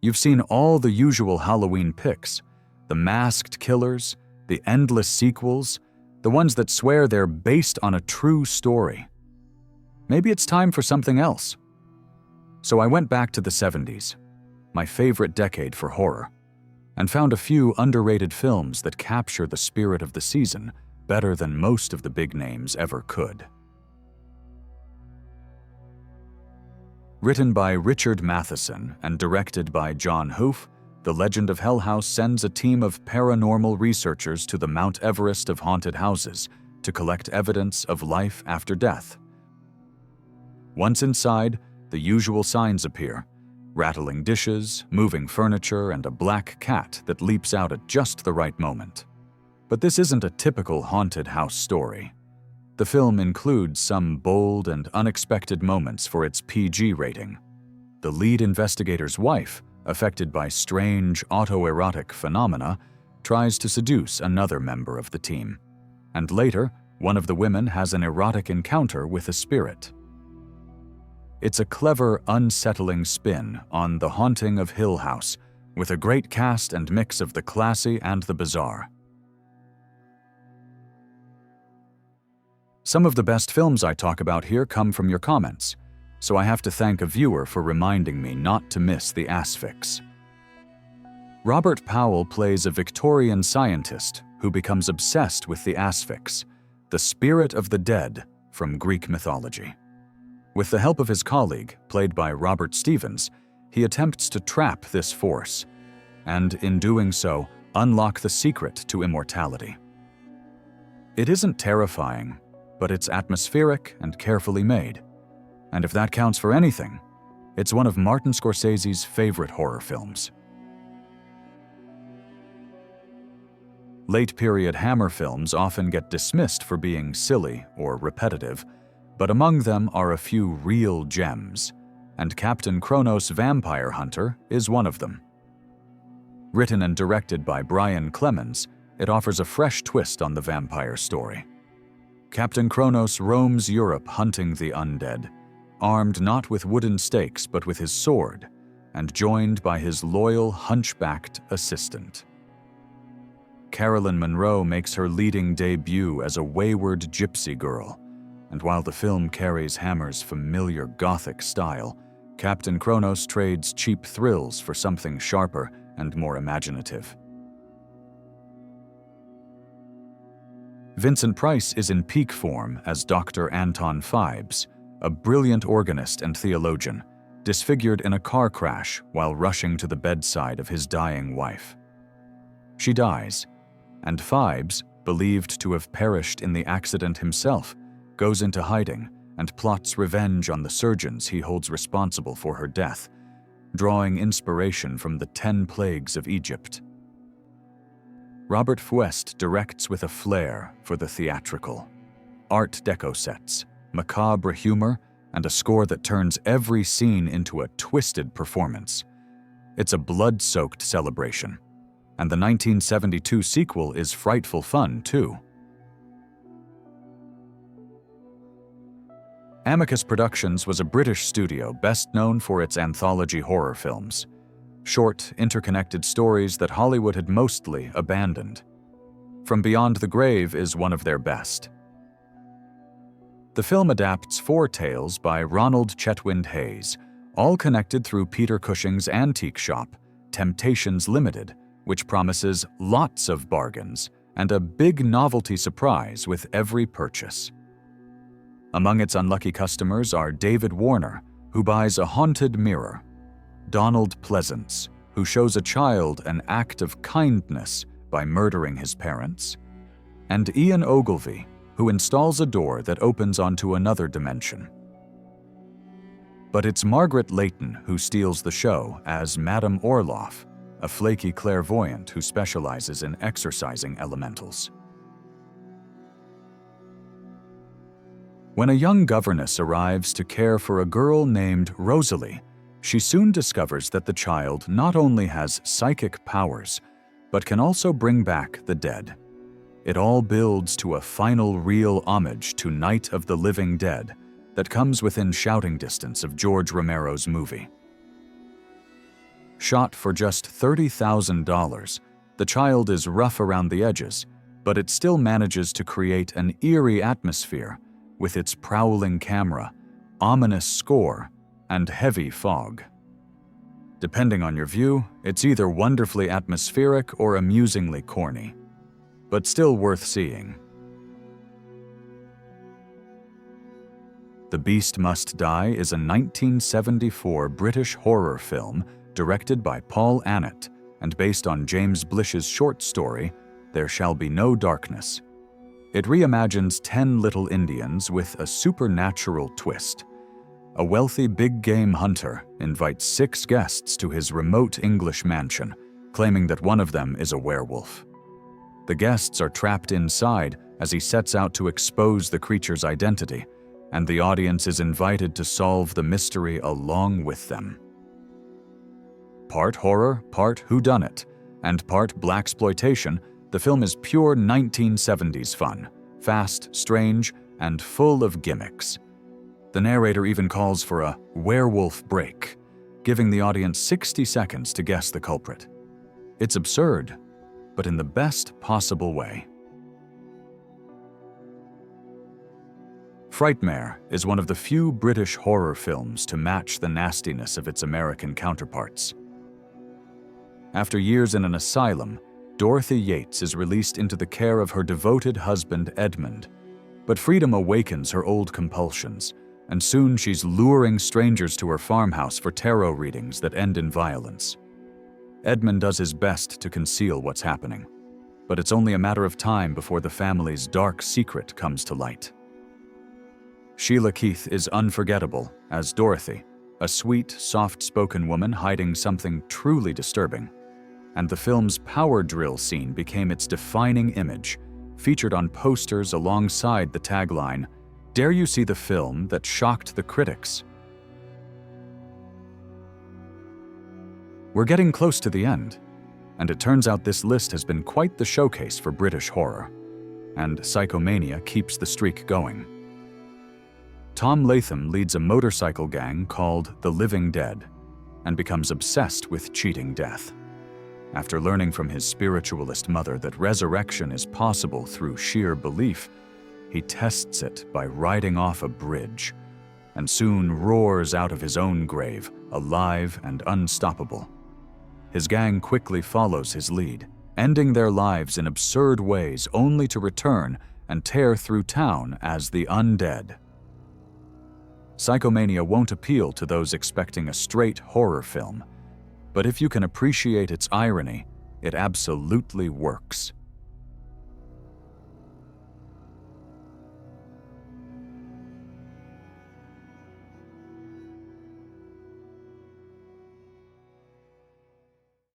You've seen all the usual Halloween picks, the masked killers, the endless sequels, the ones that swear they're based on a true story. Maybe it's time for something else. So I went back to the 70s, my favorite decade for horror, and found a few underrated films that capture the spirit of the season better than most of the big names ever could. Written by Richard Matheson and directed by John Hoof, The Legend of Hell House sends a team of paranormal researchers to the Mount Everest of haunted houses to collect evidence of life after death. Once inside, the usual signs appear: rattling dishes, moving furniture, and a black cat that leaps out at just the right moment. But this isn't a typical haunted house story. The film includes some bold and unexpected moments for its PG rating. The lead investigator's wife, affected by strange autoerotic phenomena, tries to seduce another member of the team. And later, one of the women has an erotic encounter with a spirit. It's a clever, unsettling spin on The Haunting of Hill House, with a great cast and mix of the classy and the bizarre. Some of the best films I talk about here come from your comments, so I have to thank a viewer for reminding me not to miss the Asphyx. Robert Powell plays a Victorian scientist who becomes obsessed with the Asphyx, the spirit of the dead from Greek mythology. With the help of his colleague, played by Robert Stevens, he attempts to trap this force, and in doing so, unlock the secret to immortality. It isn't terrifying, but it's atmospheric and carefully made. And if that counts for anything, it's one of Martin Scorsese's favorite horror films. Late-period Hammer films often get dismissed for being silly or repetitive, but among them are a few real gems, and Captain Kronos Vampire Hunter is one of them. Written and directed by Brian Clemens, it offers a fresh twist on the vampire story. Captain Kronos roams Europe hunting the undead, armed not with wooden stakes but with his sword, and joined by his loyal, hunchbacked assistant. Carolyn Monroe makes her leading debut as a wayward gypsy girl, and while the film carries Hammer's familiar Gothic style, Captain Kronos trades cheap thrills for something sharper and more imaginative. Vincent Price is in peak form as Dr. Anton Phibes, a brilliant organist and theologian, disfigured in a car crash while rushing to the bedside of his dying wife. She dies, and Phibes, believed to have perished in the accident himself, goes into hiding and plots revenge on the surgeons he holds responsible for her death, drawing inspiration from the 10 plagues of Egypt. Robert Fuest directs with a flair for the theatrical. Art Deco sets, macabre humor, and a score that turns every scene into a twisted performance. It's a blood-soaked celebration, and the 1972 sequel is frightful fun, too. Amicus Productions was a British studio best known for its anthology horror films. Short, interconnected stories that Hollywood had mostly abandoned. From Beyond the Grave is one of their best. The film adapts 4 tales by Ronald Chetwynd Hayes, all connected through Peter Cushing's antique shop, Temptations Limited, which promises lots of bargains and a big novelty surprise with every purchase. Among its unlucky customers are David Warner, who buys a haunted mirror, Donald Pleasance, who shows a child an act of kindness by murdering his parents, and Ian Ogilvy, who installs a door that opens onto another dimension. But it's Margaret Leighton who steals the show as Madame Orloff, a flaky clairvoyant who specializes in exorcising elementals. When a young governess arrives to care for a girl named Rosalie, she soon discovers that the child not only has psychic powers, but can also bring back the dead. It all builds to a final real homage to Night of the Living Dead that comes within shouting distance of George Romero's movie. Shot for just $30,000, The Child is rough around the edges, but it still manages to create an eerie atmosphere with its prowling camera, ominous score, and heavy fog. Depending on your view, it's either wonderfully atmospheric or amusingly corny, but still worth seeing. The Beast Must Die is a 1974 British horror film directed by Paul Annett and based on James Blish's short story, There Shall Be No Darkness. It reimagines 10 little Indians with a supernatural twist. A wealthy big-game hunter invites 6 guests to his remote English mansion, claiming that one of them is a werewolf. The guests are trapped inside as he sets out to expose the creature's identity, and the audience is invited to solve the mystery along with them. Part horror, part whodunit, and part blaxploitation, the film is pure 1970s fun, fast, strange, and full of gimmicks. The narrator even calls for a werewolf break, giving the audience 60 seconds to guess the culprit. It's absurd, but in the best possible way. Frightmare is one of the few British horror films to match the nastiness of its American counterparts. After years in an asylum, Dorothy Yates is released into the care of her devoted husband Edmund, but freedom awakens her old compulsions, and soon she's luring strangers to her farmhouse for tarot readings that end in violence. Edmund does his best to conceal what's happening, but it's only a matter of time before the family's dark secret comes to light. Sheila Keith is unforgettable as Dorothy, a sweet, soft-spoken woman hiding something truly disturbing, and the film's power drill scene became its defining image, featured on posters alongside the tagline, "Dare you see the film that shocked the critics?" We're getting close to the end, and it turns out this list has been quite the showcase for British horror, and Psychomania keeps the streak going. Tom Latham leads a motorcycle gang called the Living Dead and becomes obsessed with cheating death. After learning from his spiritualist mother that resurrection is possible through sheer belief, he tests it by riding off a bridge, and soon roars out of his own grave, alive and unstoppable. His gang quickly follows his lead, ending their lives in absurd ways only to return and tear through town as the undead. Psychomania won't appeal to those expecting a straight horror film, but if you can appreciate its irony, it absolutely works.